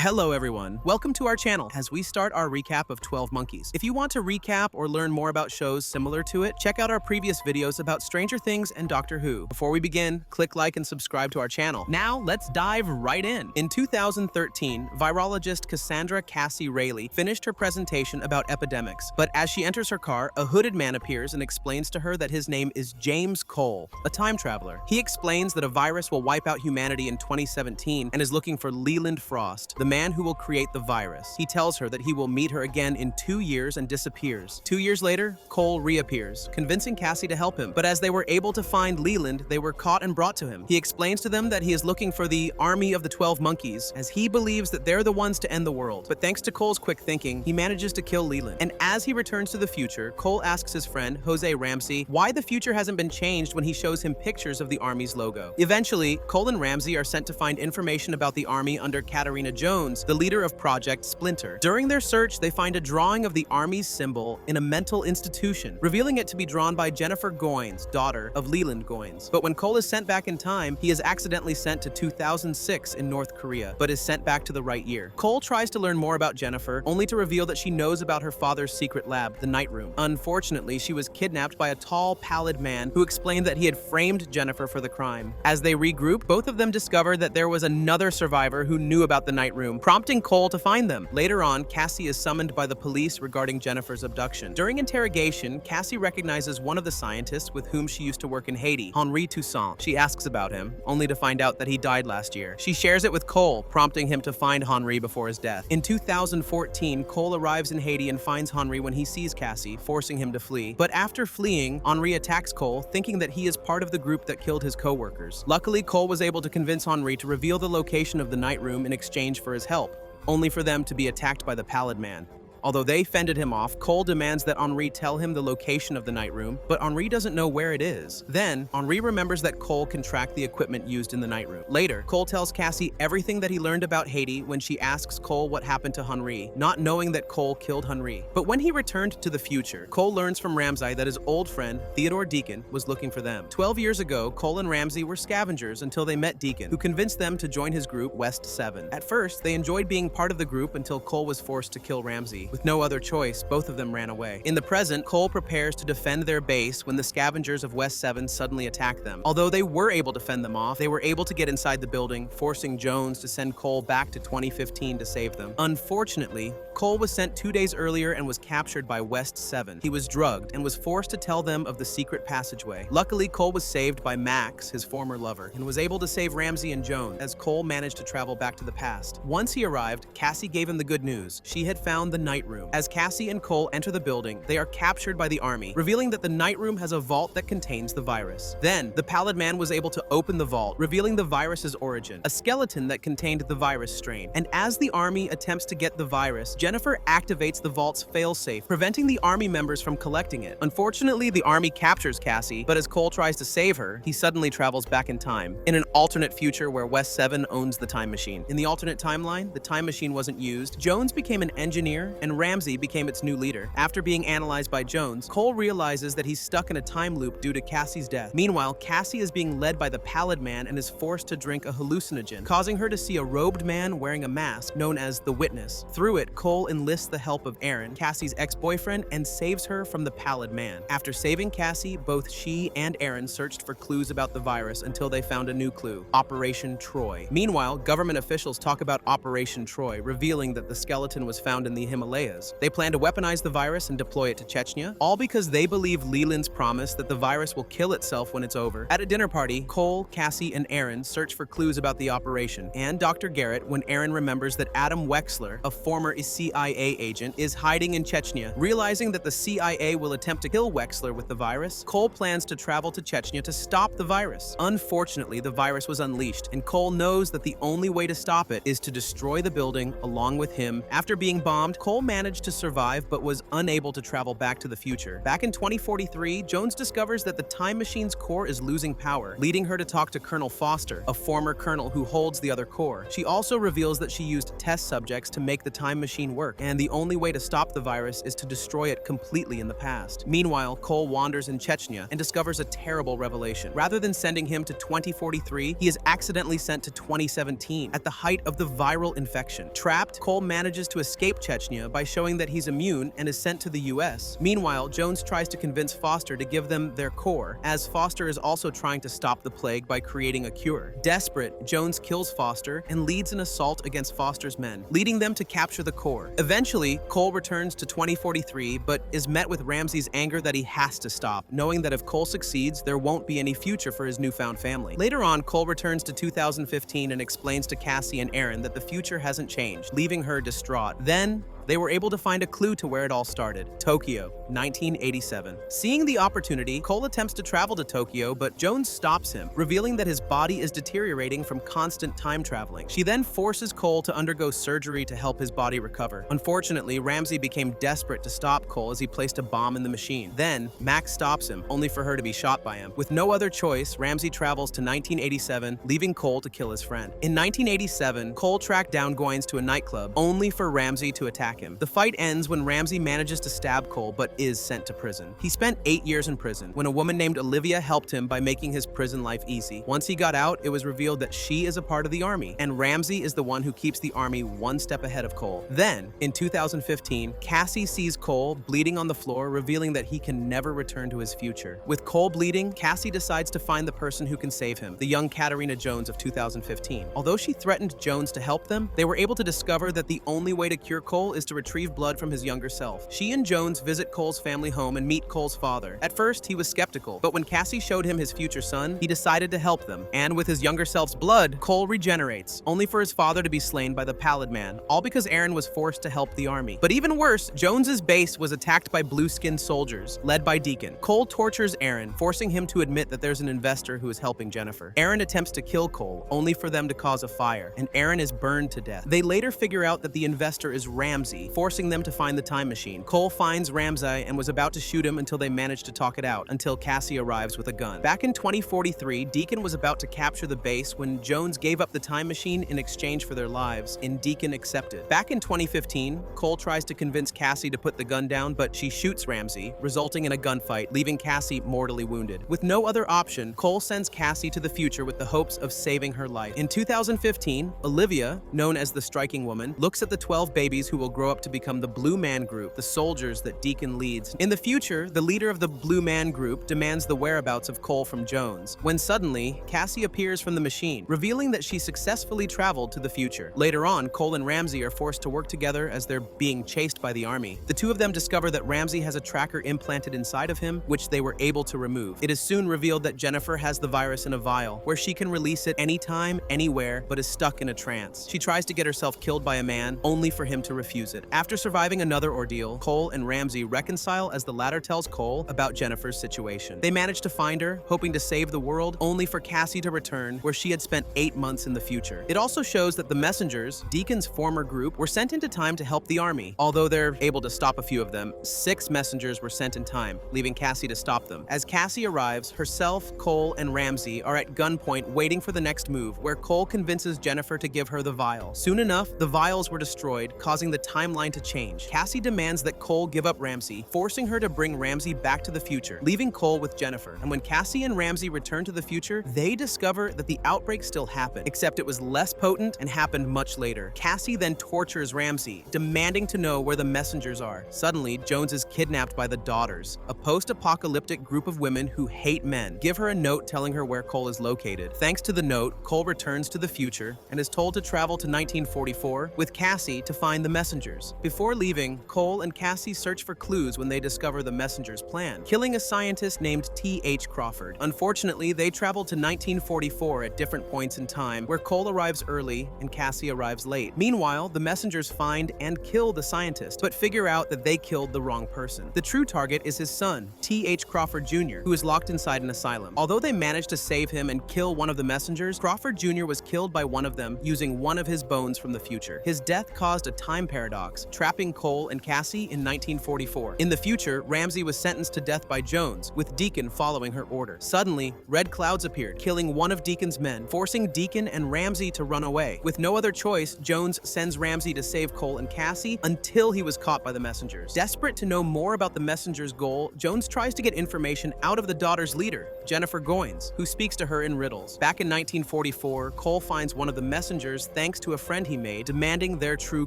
Hello everyone, welcome to our channel as we start our recap of 12 Monkeys. If you want to recap or learn more about shows similar to it, check out our previous videos about Stranger Things and Doctor Who. Before we begin, click like and subscribe to our channel. Now, let's dive right in. In 2013, virologist Cassandra Cassie Rayleigh finished her presentation about epidemics, but as she enters her car, a hooded man appears and explains to her that his name is James Cole, a time traveler. He explains that a virus will wipe out humanity in 2017 and is looking for Leland Frost, the man who will create the virus. He tells her that he will meet her again in 2 years and disappears. 2 years later, Cole reappears, convincing Cassie to help him. But as they were able to find Leland, they were caught and brought to him. He explains to them that he is looking for the army of the 12 monkeys, as he believes that they're the ones to end the world. But thanks to Cole's quick thinking, he manages to kill Leland. And as he returns to the future, Cole asks his friend, Jose Ramsey, why the future hasn't been changed when he shows him pictures of the army's logo. Eventually, Cole and Ramsey are sent to find information about the army under Katarina Jones, the leader of Project Splinter. During their search, they find a drawing of the army's symbol in a mental institution, revealing it to be drawn by Jennifer Goines, daughter of Leland Goines. But when Cole is sent back in time, he is accidentally sent to 2006 in North Korea, but is sent back to the right year. Cole tries to learn more about Jennifer, only to reveal that she knows about her father's secret lab, the Night Room. Unfortunately, she was kidnapped by a tall, pallid man who explained that he had framed Jennifer for the crime. As they regroup, both of them discover that there was another survivor who knew about the Night Room, prompting Cole to find them. Later on, Cassie is summoned by the police regarding Jennifer's abduction. During interrogation, Cassie recognizes one of the scientists with whom she used to work in Haiti, Henri Toussaint. She asks about him, only to find out that he died last year. She shares it with Cole, prompting him to find Henri before his death. In 2014, Cole arrives in Haiti and finds Henri when he sees Cassie, forcing him to flee. But after fleeing, Henri attacks Cole, thinking that he is part of the group that killed his co-workers. Luckily, Cole was able to convince Henri to reveal the location of the Night Room in exchange for his help, only for them to be attacked by the pallid man. Although they fended him off, Cole demands that Henri tell him the location of the Night Room, but Henri doesn't know where it is. Then, Henri remembers that Cole can track the equipment used in the Night Room. Later, Cole tells Cassie everything that he learned about Haiti when she asks Cole what happened to Henri, not knowing that Cole killed Henri. But when he returned to the future, Cole learns from Ramsey that his old friend, Theodore Deacon, was looking for them. 12 years ago, Cole and Ramsey were scavengers until they met Deacon, who convinced them to join his group, West 7. At first, they enjoyed being part of the group until Cole was forced to kill Ramsey. With no other choice, both of them ran away. In the present, Cole prepares to defend their base when the scavengers of West 7 suddenly attack them. Although they were able to fend them off, they were able to get inside the building, forcing Jones to send Cole back to 2015 to save them. Unfortunately, Cole was sent 2 days earlier and was captured by West 7. He was drugged and was forced to tell them of the secret passageway. Luckily, Cole was saved by Max, his former lover, and was able to save Ramsey and Jones, as Cole managed to travel back to the past. Once he arrived, Cassie gave him the good news. She had found the Night Room. As Cassie and Cole enter the building, they are captured by the army, revealing that the Night Room has a vault that contains the virus. Then, the pallid man was able to open the vault, revealing the virus's origin, a skeleton that contained the virus strain. And as the army attempts to get the virus, Jennifer activates the vault's failsafe, preventing the army members from collecting it. Unfortunately, the army captures Cassie, but as Cole tries to save her, he suddenly travels back in time, in an alternate future where West 7 owns the time machine. In the alternate timeline, the time machine wasn't used. Jones became an engineer, and Ramsey became its new leader. After being analyzed by Jones, Cole realizes that he's stuck in a time loop due to Cassie's death. Meanwhile, Cassie is being led by the pallid man and is forced to drink a hallucinogen, causing her to see a robed man wearing a mask known as the Witness. Through it, Cole enlists the help of Aaron, Cassie's ex-boyfriend, and saves her from the pallid man. After saving Cassie, both she and Aaron searched for clues about the virus until they found a new clue: Operation Troy. Meanwhile, government officials talk about Operation Troy, revealing that the skeleton was found in the Himalayas. They plan to weaponize the virus and deploy it to Chechnya, all because they believe Leland's promise that the virus will kill itself when it's over. At a dinner party, Cole, Cassie, and Aaron search for clues about the operation, and Dr. Garrett when Aaron remembers that Adam Wexler, a former CIA agent, is hiding in Chechnya. Realizing that the CIA will attempt to kill Wexler with the virus, Cole plans to travel to Chechnya to stop the virus. Unfortunately, the virus was unleashed, and Cole knows that the only way to stop it is to destroy the building along with him. After being bombed, Cole Cole managed to survive but was unable to travel back to the future. Back in 2043, Jones discovers that the time machine's core is losing power, leading her to talk to Colonel Foster, a former colonel who holds the other core. She also reveals that she used test subjects to make the time machine work, and the only way to stop the virus is to destroy it completely in the past. Meanwhile, Cole wanders in Chechnya and discovers a terrible revelation. Rather than sending him to 2043, he is accidentally sent to 2017, at the height of the viral infection. Trapped, Cole manages to escape Chechnya by showing that he's immune and is sent to the US. Meanwhile, Jones tries to convince Foster to give them their core, as Foster is also trying to stop the plague by creating a cure. Desperate, Jones kills Foster and leads an assault against Foster's men, leading them to capture the core. Eventually, Cole returns to 2043, but is met with Ramsey's anger that he has to stop, knowing that if Cole succeeds, there won't be any future for his newfound family. Later on, Cole returns to 2015 and explains to Cassie and Aaron that the future hasn't changed, leaving her distraught. Then, they were able to find a clue to where it all started: Tokyo, 1987. Seeing the opportunity, Cole attempts to travel to Tokyo, but Jones stops him, revealing that his body is deteriorating from constant time traveling. She then forces Cole to undergo surgery to help his body recover. Unfortunately, Ramsey became desperate to stop Cole as he placed a bomb in the machine. Then, Max stops him, only for her to be shot by him. With no other choice, Ramsey travels to 1987, leaving Cole to kill his friend. In 1987, Cole tracked down Goines to a nightclub, only for Ramsey to attack him. The fight ends when Ramsey manages to stab Cole but is sent to prison. He spent 8 years in prison when a woman named Olivia helped him by making his prison life easy. Once he got out, it was revealed that she is a part of the army, and Ramsey is the one who keeps the army one step ahead of Cole. Then, in 2015, Cassie sees Cole bleeding on the floor, revealing that he can never return to his future. With Cole bleeding, Cassie decides to find the person who can save him, the young Katarina Jones of 2015. Although she threatened Jones to help them, they were able to discover that the only way to cure Cole is to retrieve blood from his younger self. She and Jones visit Cole's family home and meet Cole's father. At first, he was skeptical, but when Cassie showed him his future son, he decided to help them. And with his younger self's blood, Cole regenerates, only for his father to be slain by the Pallid Man, all because Aaron was forced to help the army. But even worse, Jones's base was attacked by blue-skinned soldiers, led by Deacon. Cole tortures Aaron, forcing him to admit that there's an investor who is helping Jennifer. Aaron attempts to kill Cole, only for them to cause a fire, and Aaron is burned to death. They later figure out that the investor is Ramsey, forcing them to find the time machine. Cole finds Ramsey and was about to shoot him until they managed to talk it out, until Cassie arrives with a gun. Back in 2043, Deacon was about to capture the base when Jones gave up the time machine in exchange for their lives, and Deacon accepted. Back in 2015, Cole tries to convince Cassie to put the gun down, but she shoots Ramsey, resulting in a gunfight, leaving Cassie mortally wounded. With no other option, Cole sends Cassie to the future with the hopes of saving her life. In 2015, Olivia, known as the Striking Woman, looks at the 12 babies who will grow up to become the Blue Man Group, the soldiers that Deacon leads. In the future, the leader of the Blue Man Group demands the whereabouts of Cole from Jones, when suddenly, Cassie appears from the machine, revealing that she successfully traveled to the future. Later on, Cole and Ramsey are forced to work together as they're being chased by the army. The two of them discover that Ramsey has a tracker implanted inside of him, which they were able to remove. It is soon revealed that Jennifer has the virus in a vial, where she can release it anytime, anywhere, but is stuck in a trance. She tries to get herself killed by a man, only for him to refuse it. After surviving another ordeal, Cole and Ramsey reconcile as the latter tells Cole about Jennifer's situation. They manage to find her, hoping to save the world, only for Cassie to return, where she had spent 8 months in the future. It also shows that the messengers, Deacon's former group, were sent into time to help the army. Although they're able to stop a few of them, 6 messengers were sent in time, leaving Cassie to stop them. As Cassie arrives, herself, Cole, and Ramsey are at gunpoint waiting for the next move, where Cole convinces Jennifer to give her the vial. Soon enough, the vials were destroyed, causing the timeline to change. Cassie demands that Cole give up Ramsey, forcing her to bring Ramsey back to the future, leaving Cole with Jennifer. And when Cassie and Ramsey return to the future, they discover that the outbreak still happened, except it was less potent and happened much later. Cassie then tortures Ramsey, demanding to know where the messengers are. Suddenly, Jones is kidnapped by the Daughters, a post-apocalyptic group of women who hate men, give her a note telling her where Cole is located. Thanks to the note, Cole returns to the future and is told to travel to 1944 with Cassie to find the messengers. Before leaving, Cole and Cassie search for clues when they discover the messenger's plan, killing a scientist named T.H. Crawford. Unfortunately, they travel to 1944 at different points in time, where Cole arrives early and Cassie arrives late. Meanwhile, the messengers find and kill the scientist, but figure out that they killed the wrong person. The true target is his son, T.H. Crawford Jr., who is locked inside an asylum. Although they managed to save him and kill one of the messengers, Crawford Jr. was killed by one of them using one of his bones from the future. His death caused a time paradox paradox, trapping Cole and Cassie in 1944. In the future, Ramsey was sentenced to death by Jones, with Deacon following her order. Suddenly, red clouds appeared, killing one of Deacon's men, forcing Deacon and Ramsey to run away. With no other choice, Jones sends Ramsey to save Cole and Cassie until he was caught by the messengers. Desperate to know more about the messenger's goal, Jones tries to get information out of the daughter's leader, Jennifer Goines, who speaks to her in riddles. Back in 1944, Cole finds one of the messengers thanks to a friend he made, demanding their true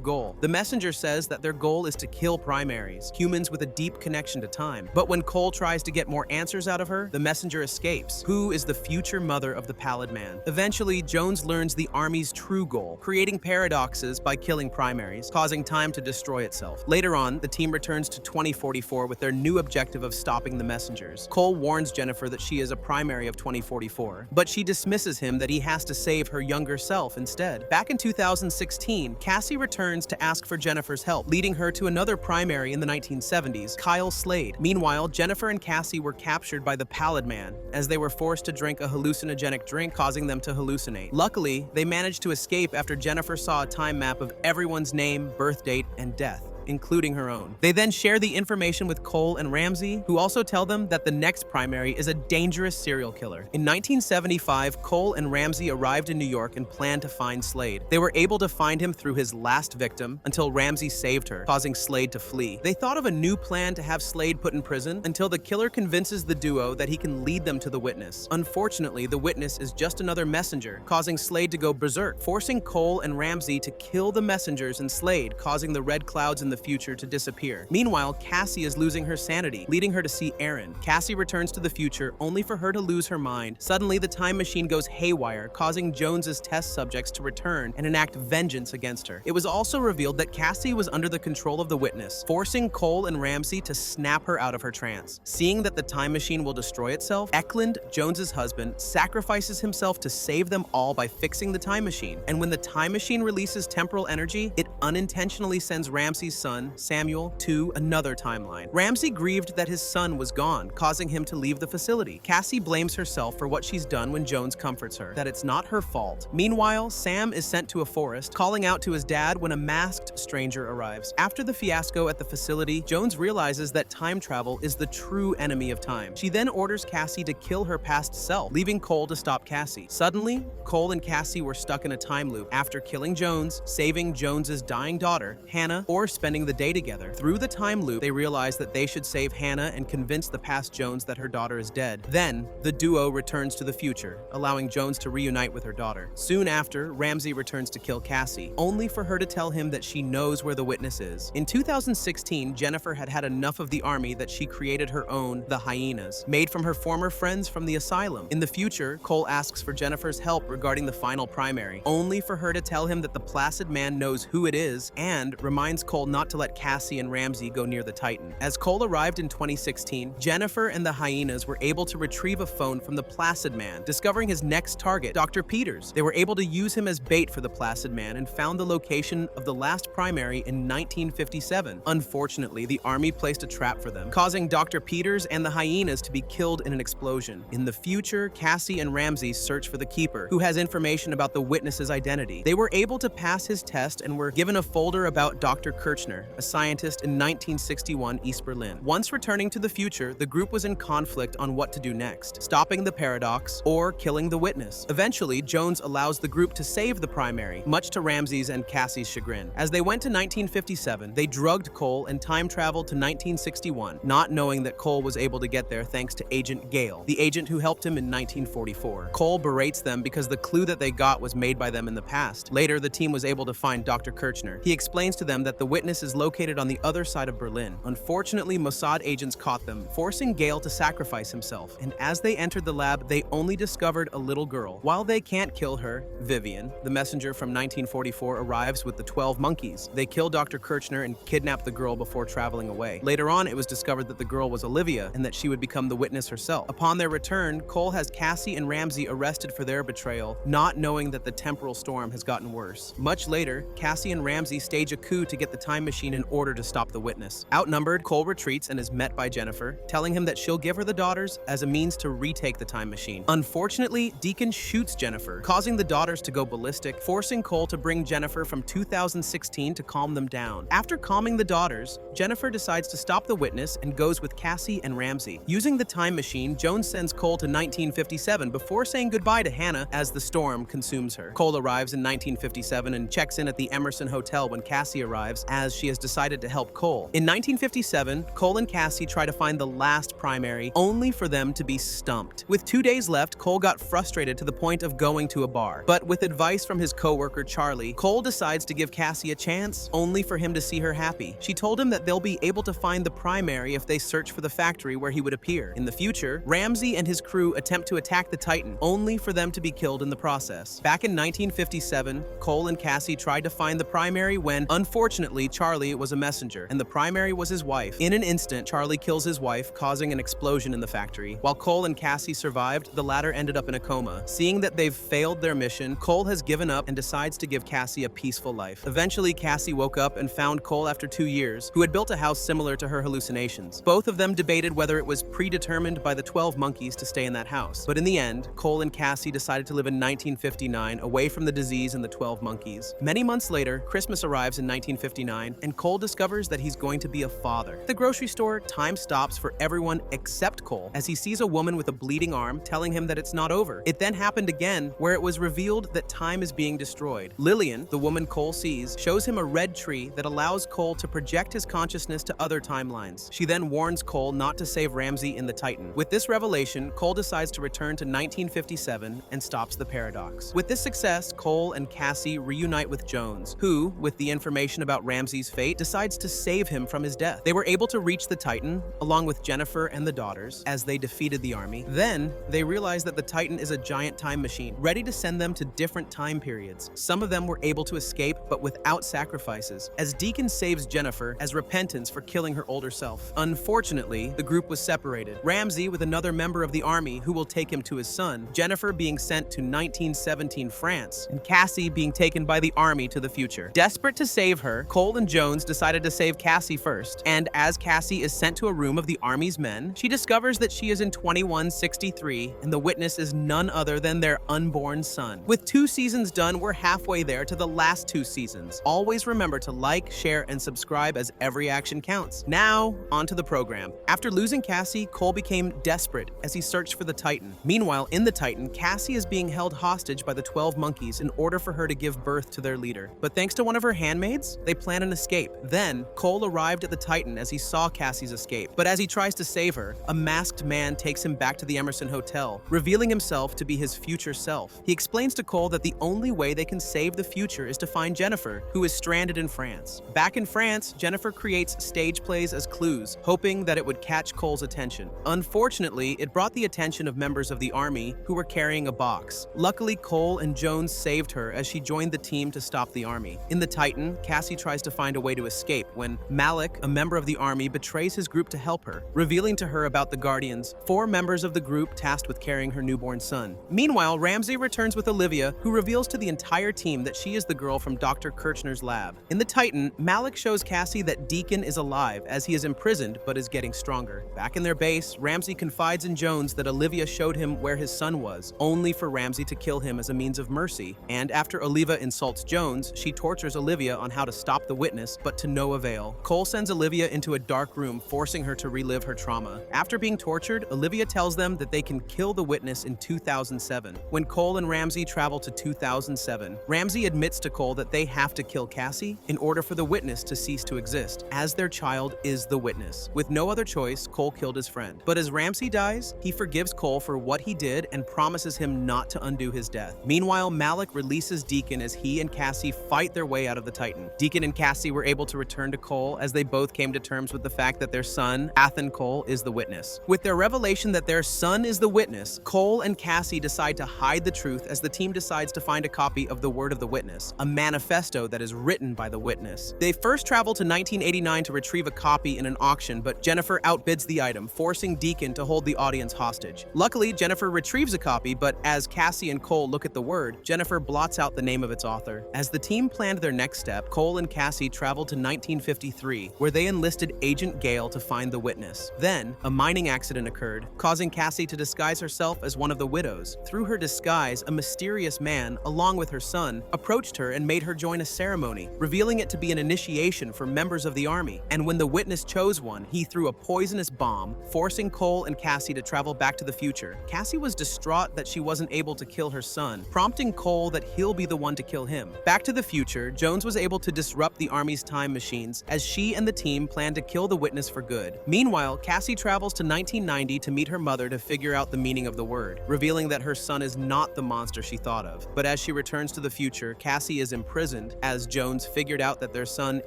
goal. The messenger says that their goal is to kill primaries, humans with a deep connection to time. But when Cole tries to get more answers out of her, the messenger escapes, who is the future mother of the Pallid Man. Eventually, Jones learns the Army's true goal, creating paradoxes by killing primaries, causing time to destroy itself. Later on, the team returns to 2044 with their new objective of stopping the messengers. Cole warns Jennifer that she is a primary of 2044, but she dismisses him that he has to save her younger self instead. Back in 2016, Cassie returns to ask for Jennifer's help, leading her to another primary in the 1970s, Kyle Slade. Meanwhile, Jennifer and Cassie were captured by the Pallid Man, as they were forced to drink a hallucinogenic drink, causing them to hallucinate. Luckily, they managed to escape after Jennifer saw a time map of everyone's name, birth date, and death, including her own. They then share the information with Cole and Ramsey, who also tell them that the next primary is a dangerous serial killer. In 1975, Cole and Ramsey arrived in New York and planned to find Slade. They were able to find him through his last victim until Ramsey saved her, causing Slade to flee. They thought of a new plan to have Slade put in prison until the killer convinces the duo that he can lead them to the witness. Unfortunately, the witness is just another messenger, causing Slade to go berserk, forcing Cole and Ramsey to kill the messengers and Slade, causing the red clouds in the future to disappear. Meanwhile, Cassie is losing her sanity, leading her to see Aaron. Cassie returns to the future only for her to lose her mind. Suddenly, the time machine goes haywire, causing Jones's test subjects to return and enact vengeance against her. It was also revealed that Cassie was under the control of the witness, forcing Cole and Ramsey to snap her out of her trance. Seeing that the time machine will destroy itself, Eklund, Jones's husband, sacrifices himself to save them all by fixing the time machine. And when the time machine releases temporal energy, it unintentionally sends Ramsey's son, Samuel, to another timeline. Ramsey grieved that his son was gone, causing him to leave the facility. Cassie blames herself for what she's done when Jones comforts her, that it's not her fault. Meanwhile, Sam is sent to a forest, calling out to his dad when a masked stranger arrives. After the fiasco at the facility, Jones realizes that time travel is the true enemy of time. She then orders Cassie to kill her past self, leaving Cole to stop Cassie. Suddenly, Cole and Cassie were stuck in a time loop after killing Jones, saving Jones's dying daughter, Hannah, or spending the day together. Through the time loop, they realize that they should save Hannah and convince the past Jones that her daughter is dead. Then, the duo returns to the future, allowing Jones to reunite with her daughter. Soon after, Ramsey returns to kill Cassie, only for her to tell him that she knows where the witness is. In 2016, Jennifer had had enough of the army that she created her own, the Hyenas, made from her former friends from the asylum. In the future, Cole asks for Jennifer's help regarding the final primary, only for her to tell him that the Placid Man knows who it is and reminds Cole not to let Cassie and Ramsey go near the Titan. As Cole arrived in 2016, Jennifer and the Hyenas were able to retrieve a phone from the Placid Man, discovering his next target, Dr. Peters. They were able to use him as bait for the Placid Man and found the location of the last primary in 1957. Unfortunately, the army placed a trap for them, causing Dr. Peters and the Hyenas to be killed in an explosion. In the future, Cassie and Ramsey search for the Keeper, who has information about the witness's identity. They were able to pass his test and were given a folder about Dr. Kirchner, a scientist in 1961 East Berlin. Once returning to the future, the group was in conflict on what to do next, stopping the paradox or killing the witness. Eventually, Jones allows the group to save the primary, much to Ramsey's and Cassie's chagrin. As they went to 1957, they drugged Cole and time traveled to 1961, not knowing that Cole was able to get there thanks to Agent Gale, the agent who helped him in 1944. Cole berates them because the clue that they got was made by them in the past. Later, the team was able to find Dr. Kirchner. He explains to them that the witness is located on the other side of Berlin. Unfortunately, Mossad agents caught them, forcing Gale to sacrifice himself, and as they entered the lab, they only discovered a little girl. While they can't kill her, Vivian, the messenger from 1944, arrives with the 12 monkeys. They kill Dr. Kirchner and kidnap the girl before traveling away. Later on, it was discovered that the girl was Olivia and that she would become the witness herself. Upon their return, Cole has Cassie and Ramsey arrested for their betrayal, not knowing that the temporal storm has gotten worse. Much later, Cassie and Ramsey stage a coup to get the time machine in order to stop the witness. Outnumbered, Cole retreats and is met by Jennifer, telling him that she'll give her the daughters as a means to retake the time machine. Unfortunately, Deacon shoots Jennifer, causing the daughters to go ballistic, forcing Cole to bring Jennifer from 2016 to calm them down. After calming the daughters, Jennifer decides to stop the witness and goes with Cassie and Ramsey. Using the time machine, Jones sends Cole to 1957 before saying goodbye to Hannah as the storm consumes her. Cole arrives in 1957 and checks in at the Emerson Hotel when Cassie arrives, as she has decided to help Cole. In 1957, Cole and Cassie try to find the last primary, only for them to be stumped. With 2 days left, Cole got frustrated to the point of going to a bar. But with advice from his co-worker Charlie, Cole decides to give Cassie a chance, only for him to see her happy. She told him that they'll be able to find the primary if they search for the factory where he would appear. In the future, Ramsey and his crew attempt to attack the Titan, only for them to be killed in the process. Back in 1957, Cole and Cassie tried to find the primary when, unfortunately, Charlie was a messenger, and the primary was his wife. In an instant, Charlie kills his wife, causing an explosion in the factory. While Cole and Cassie survived, the latter ended up in a coma. Seeing that they've failed their mission, Cole has given up and decides to give Cassie a peaceful life. Eventually, Cassie woke up and found Cole after 2 years, who had built a house similar to her hallucinations. Both of them debated whether it was predetermined by the 12 monkeys to stay in that house. But in the end, Cole and Cassie decided to live in 1959, away from the disease and the 12 monkeys. Many months later, Christmas arrives in 1959, and Cole discovers that he's going to be a father. At the grocery store, time stops for everyone except Cole, as he sees a woman with a bleeding arm telling him that it's not over. It then happened again, where it was revealed that time is being destroyed. Lillian, the woman Cole sees, shows him a red tree that allows Cole to project his consciousness to other timelines. She then warns Cole not to save Ramsey in the Titan. With this revelation, Cole decides to return to 1957 and stops the paradox. With this success, Cole and Cassie reunite with Jones, who, with the information about Ramsey's fate, decides to save him from his death. They were able to reach the Titan, along with Jennifer and the daughters, as they defeated the army. Then, they realize that the Titan is a giant time machine, ready to send them to different time periods. Some of them were able to escape, but without sacrifices, as Deacon saves Jennifer as repentance for killing her older self. Unfortunately, the group was separated. Ramsey with another member of the army who will take him to his son, Jennifer being sent to 1917 France, and Cassie being taken by the army to the future. Desperate to save her, Cole and Jones decided to save Cassie first, and as Cassie is sent to a room of the army's men, she discovers that she is in 2163, and the witness is none other than their unborn son. With 2 seasons done, we're halfway there to the last 2 seasons. Always remember to like, share, and subscribe, as every action counts. Now, onto the program. After losing Cassie, Cole became desperate as he searched for the Titan. Meanwhile, in the Titan, Cassie is being held hostage by the 12 monkeys in order for her to give birth to their leader. But thanks to one of her handmaids, they plan an escape. Then, Cole arrived at the Titan as he saw Cassie's escape. But as he tries to save her, a masked man takes him back to the Emerson Hotel, revealing himself to be his future self. He explains to Cole that the only way they can save the future is to find Jennifer, who is stranded in France. Back in France, Jennifer creates stage plays as clues, hoping that it would catch Cole's attention. Unfortunately, it brought the attention of members of the army who were carrying a box. Luckily, Cole and Jones saved her as she joined the team to stop the army. In the Titan, Cassie tries to find a way to escape when Malik, a member of the army, betrays his group to help her, revealing to her about the Guardians, 4 members of the group tasked with carrying her newborn son. Meanwhile, Ramsey returns with Olivia, who reveals to the entire team that she is the girl from Dr. Kirchner's lab. In the Titan, Malik shows Cassie that Deacon is alive as he is imprisoned but is getting stronger. Back in their base, Ramsey confides in Jones that Olivia showed him where his son was, only for Ramsey to kill him as a means of mercy. And after Olivia insults Jones, she tortures Olivia on how to stop the witness, but to no avail. Cole sends Olivia into a dark room, forcing her to relive her trauma. After being tortured, Olivia tells them that they can kill the witness in 2007. When Cole and Ramsey travel to 2007, Ramsey admits to Cole that they have to kill Cassie in order for the witness to cease to exist, as their child is the witness. With no other choice, Cole killed his friend. But as Ramsey dies, he forgives Cole for what he did and promises him not to undo his death. Meanwhile, Malik releases Deacon as he and Cassie fight their way out of the Titan. Deacon and Cassie were able to return to Cole as they both came to terms with the fact that their son, Athan Cole, is the witness. With their revelation that their son is the witness, Cole and Cassie decide to hide the truth as the team decides to find a copy of the Word of the Witness, a manifesto that is written by the witness. They first travel to 1989 to retrieve a copy in an auction, but Jennifer outbids the item, forcing Deacon to hold the audience hostage. Luckily, Jennifer retrieves a copy, but as Cassie and Cole look at the word, Jennifer blots out the name of its author. As the team planned their next step, Cole and Cassie traveled to 1953, where they enlisted Agent Gale to find the witness. Then, a mining accident occurred, causing Cassie to disguise herself as one of the widows. Through her disguise, a mysterious man, along with her son, approached her and made her join a ceremony, revealing it to be an initiation for members of the army. And when the witness chose one, he threw a poisonous bomb, forcing Cole and Cassie to travel back to the future. Cassie was distraught that she wasn't able to kill her son, prompting Cole that he'll be the one to kill him. Back to the future, Jones was able to disrupt the army's time machines as she and the team planned to kill the witness for good. Meanwhile, Cassie travels to 1990 to meet her mother to figure out the meaning of the word, revealing that her son is not the monster she thought of. But as she returns to the future, Cassie is imprisoned as Jones figured out that their son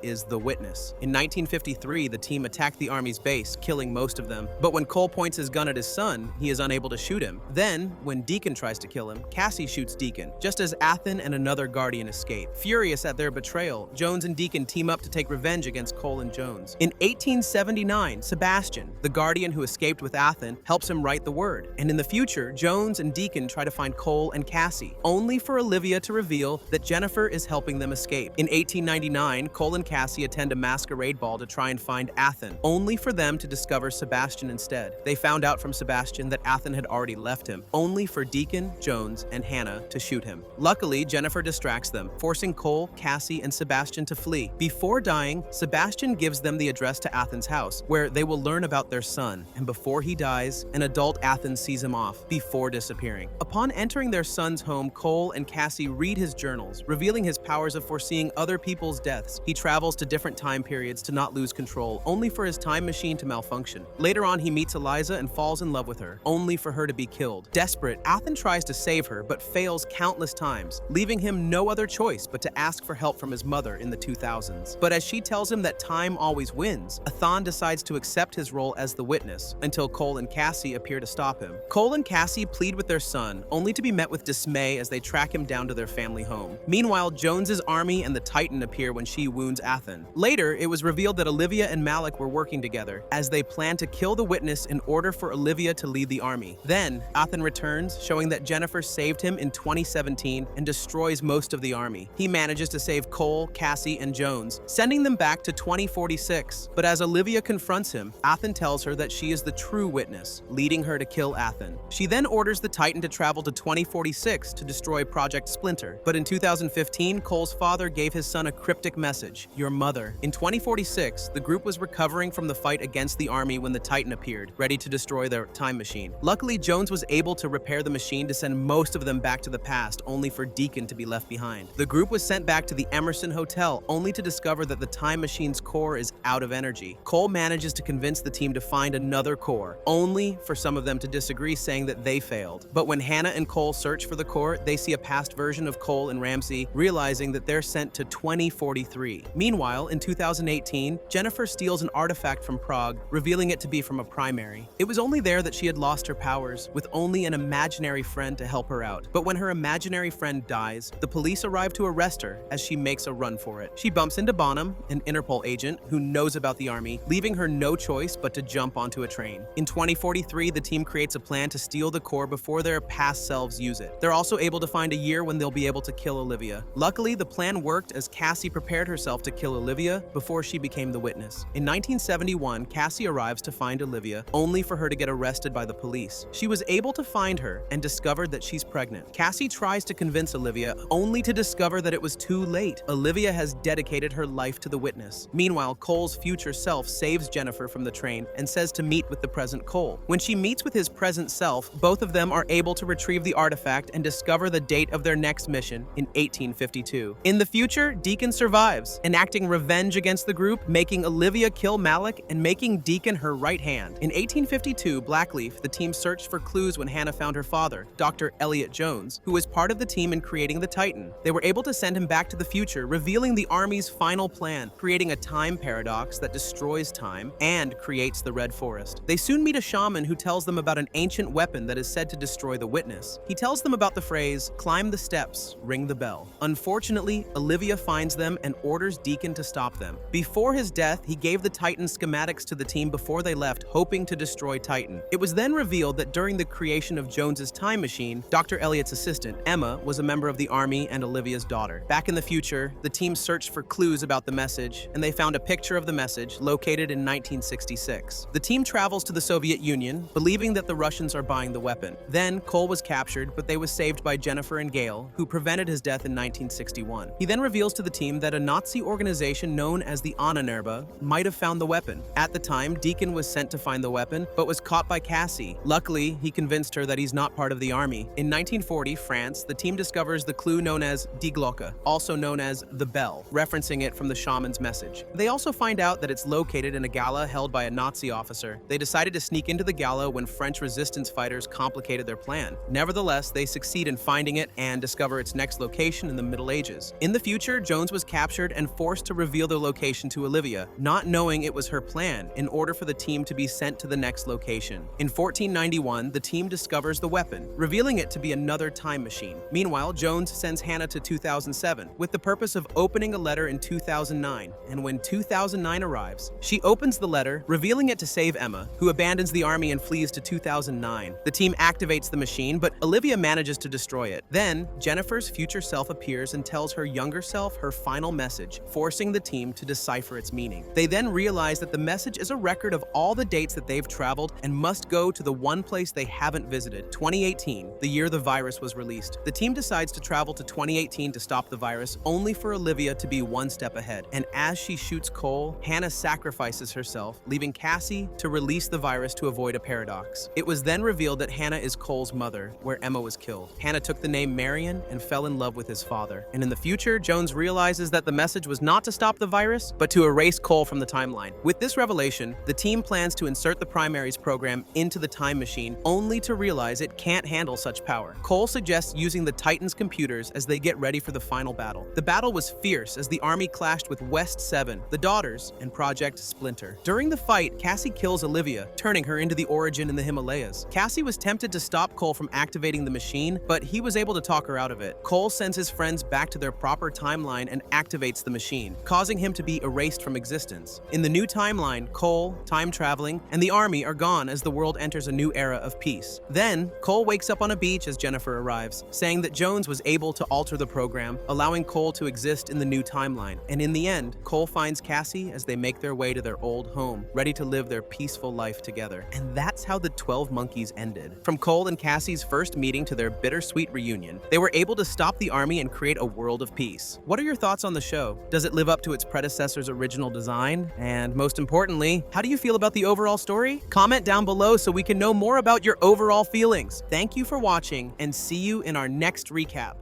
is the witness. In 1953, the team attacked the army's base, killing most of them. But when Cole points his gun at his son, he is unable to shoot him. Then, when Deacon tries to kill him, Cassie shoots Deacon, just as Athan and another Guardian escape. Furious at their betrayal, Jones and Deacon team up to take revenge against Cole and Jones. In 1879, Sebastian, the Guardian who escaped with Athan, helps him write the word. And in the future, Jones and Deacon try to find Cole and Cassie, only for Olivia to reveal that Jennifer is helping them escape. In 1899, Cole and Cassie attend a masquerade ball to try and find Athan, only for them to discover Sebastian instead. They found out from Sebastian that Athan had already left him, only for Deacon, Jones, and Hannah to shoot him. Luckily, Jennifer distracts them, forcing Cole, Cassie, and Sebastian to flee. Before dying, Sebastian gives them the address to Athan's house, where they will learn about their son, and before he dies, an adult Athan sees him off, before disappearing. Upon entering their son's home, Cole and Cassie read his journals, revealing his powers of foreseeing other people's deaths. He travels to different time periods to not lose control, only for his time machine to malfunction. Later on, he meets Eliza and falls in love with her, only for her to be killed. Desperate, Athan tries to save her, but fails countless times, leaving him no other choice but to ask for help from his mother in the 2000s. But as she tells him that time always wins, Athan decides to accept his role as the witness, until Cole and Cassie appear to stop him. Cole and Cassie plead with their son, only to be met with dismay as they track him down to their family home. Meanwhile, Jones's army and the Titan appear when she wounds Athan. Later, it was revealed that Olivia and Malik were working together, as they planned to kill the witness in order for Olivia to lead the army. Then, Athan returns, showing that Jennifer saved him in 2017 and destroys most of the army. He manages to save Cole, Cassie, and Jones, sending them back to 2046. But as Olivia confronts him, Athan tells her that she is the true witness, leading her to kill Athan. She then orders the Titan to travel to 2046 to destroy Project Splinter. But in 2015, Cole's father gave his son a cryptic message: "Your mother." In 2046, the group was recovering from the fight against the army when the Titan appeared, ready to destroy their time machine. Luckily, Jones was able to repair the machine to send most of them back to the past, only for Deacon to be left behind. The group was sent back to the Emerson Hotel, only to discover that the time machine's core is out of energy. Cole manages to convince the team to find another core, only for some of them to disagree, saying that they failed. But when Hannah and Cole search for the core, they see a past version of Cole and Ramsey, realizing that they're sent to 2043. Meanwhile, in 2018, Jennifer steals an artifact from Prague, revealing it to be from a primary. It was only there that she had lost her powers, with only an imaginary friend to help her out. But when her imaginary friend dies, the police arrive to arrest her as she makes a run for it. She bumps into Bonham, an Interpol agent who knows about the army, leaving her no choice but to jump onto a train. In 2043, the team creates a plan to steal the core before their past selves use it. They're also able to find a year when they'll be able to kill Olivia. Luckily, the plan worked as Cassie prepared herself to kill Olivia before she became the witness. In 1971, Cassie arrives to find Olivia, only for her to get arrested by the police. She was able to find her and discovered that she's pregnant. Cassie tries to convince Olivia, only to discover that it was too late. Olivia has dedicated her life to the witness. Meanwhile, Cole's future self saves Jennifer from the train and says to meet with the present Cole. When she meets with his present self, both of them are able to retrieve the artifact and discover the date of their next mission in 1852. In the future, Deacon survives, enacting revenge against the group, making Olivia kill Malik and making Deacon her right hand. In 1852, Blackleaf, the team searched for clues when Hannah found her father, Dr. Elliot Jones, who was part of the team in creating the Titan. They were able to send him back to the future, revealing the Army's final plan, creating a time paradox that destroys time and creates the Red Forest. They soon meet a shaman who tells them about an ancient weapon that is said to destroy the witness. He tells them about the phrase, "Climb the steps, ring the bell." Unfortunately, Olivia finds them and orders Deacon to stop them. Before his death, he gave the Titan schematics to the team before they left, hoping to destroy Titan. It was then revealed that during the creation of Jones's time machine, Dr. Elliot's assistant, Emma, was a member of the Army and Olivia's daughter. Back in the future, the team searched for clues clues about the message, and they found a picture of the message located in 1966. The team travels to the Soviet Union, believing that the Russians are buying the weapon. Then, Cole was captured, but they was saved by Jennifer and Gail, who prevented his death in 1961. He then reveals to the team that a Nazi organization known as the Ahnenerbe might have found the weapon. At the time, Deacon was sent to find the weapon, but was caught by Cassie. Luckily, he convinced her that he's not part of the army. In 1940, France, the team discovers the clue known as Die Glocke, also known as the bell, referencing it from the shaman's message. They also find out that it's located in a gala held by a Nazi officer. They decided to sneak into the gala when French resistance fighters complicated their plan. Nevertheless, they succeed in finding it and discover its next location in the Middle Ages. In the future, Jones was captured and forced to reveal their location to Olivia, not knowing it was her plan, in order for the team to be sent to the next location. In 1491, the team discovers the weapon, revealing it to be another time machine. Meanwhile, Jones sends Hannah to 2007 with the purpose of opening a letter in 2009, and when 2009 arrives, she opens the letter, revealing it to save Emma, who abandons the army and flees to 2009. The team activates the machine, but Olivia manages to destroy it. Then, Jennifer's future self appears and tells her younger self her final message, forcing the team to decipher its meaning. They then realize that the message is a record of all the dates that they've traveled and must go to the one place they haven't visited, 2018, the year the virus was released. The team decides to travel to 2018 to stop the virus, only for Olivia to be one step ahead. And as she shoots Cole, Hannah sacrifices herself, leaving Cassie to release the virus to avoid a paradox. It was then revealed that Hannah is Cole's mother, where Emma was killed. Hannah took the name Marion and fell in love with his father. And in the future, Jones realizes that the message was not to stop the virus, but to erase Cole from the timeline. With this revelation, the team plans to insert the primaries program into the time machine, only to realize it can't handle such power. Cole suggests using the Titans' computers as they get ready for the final battle. The battle was fierce as the army clashed with West 7, the Daughters, and Project Splinter. During the fight, Cassie kills Olivia, turning her into the Origin in the Himalayas. Cassie was tempted to stop Cole from activating the machine, but he was able to talk her out of it. Cole sends his friends back to their proper timeline and activates the machine, causing him to be erased from existence. In the new timeline, Cole, time traveling, and the army are gone as the world enters a new era of peace. Then, Cole wakes up on a beach as Jennifer arrives, saying that Jones was able to alter the program, allowing Cole to exist in the new timeline. And in the end, Cole finds Cassie as they make their way to their old home, ready to live their peaceful life together. And that's how the 12 Monkeys ended. From Cole and Cassie's first meeting to their bittersweet reunion, they were able to stop the army and create a world of peace. What are your thoughts on the show? Does it live up to its predecessor's original design? And most importantly, how do you feel about the overall story? Comment down below so we can know more about your overall feelings. Thank you for watching, and see you in our next recap.